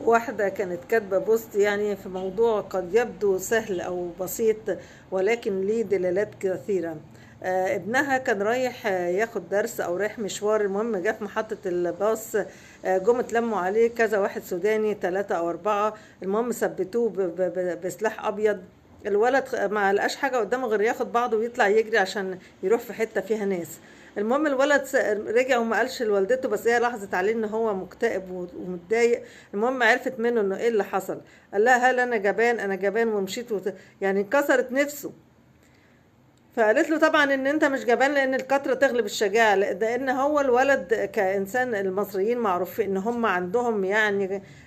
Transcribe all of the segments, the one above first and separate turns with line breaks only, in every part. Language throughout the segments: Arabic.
واحدة كانت كاتبة بوست يعني في موضوع قد يبدو سهل أو بسيط، ولكن ليه دلالات كثيرة. ابنها كان رايح ياخد درس أو رايح مشوار، المهم جه في محطة الباص. جم اتلموا عليه كذا واحد سوداني، 3 أو 4. المهم ثبتوه بسلاح أبيض. الولد ما لقاش حاجة قدامه غير ياخد بعضه ويطلع يجري عشان يروح في حتة فيها ناس. المهم الولد رجع وما قالش لوالدته، بس هي لاحظت عليه ان هو مكتئب ومتضايق. المهم عرفت منه انه ايه اللي حصل. قال لها هل انا جبان؟ انا جبان ومشيت يعني كسرت نفسه. فقالت له طبعا ان انت مش جبان، لان الكترة تغلب الشجاعة، لان هو الولد كإنسان المصريين معروف ان هم عندهم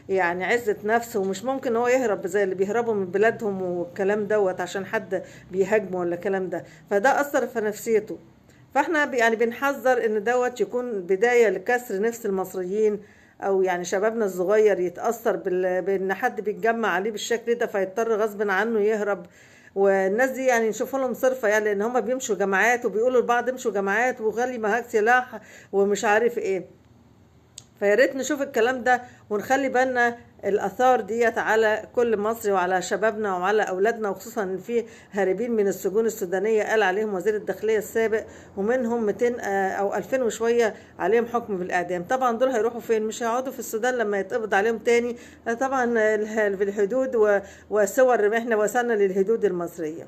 يعني عزة نفس، ومش ممكن هو يهرب زي اللي بيهربوا من بلادهم والكلام دوت عشان حد بيهاجمه ولا الكلام ده. فده أثر في نفسيته. فاحنا يعني بنحذر ان دوت يكون بداية لكسر نفس المصريين، او يعني شبابنا الصغير يتأثر بان حد بيتجمع عليه بالشكل ده فيضطر غصب عنه يهرب. والناس دي يعني نشوف لهم صرفة، يعني لان هم بيمشوا جماعات وبيقولوا لبعض امشوا جماعات وغلي معاك سلاح ومش عارف ايه. فيا ريت نشوف الكلام ده ونخلي بالنا الآثار ديت على كل مصري وعلى شبابنا وعلى أولادنا، وخصوصا إن في هاربين من السجون السودانية قال عليهم وزير الداخلية السابق، ومنهم 200 أو 2000 وشوية عليهم حكم بالإعدام. طبعا دول هيروحوا فين؟ مش هيقعدوا في السودان لما يتقبض عليهم تاني. طبعا في الحدود وصور احنا وصلنا للحدود المصرية.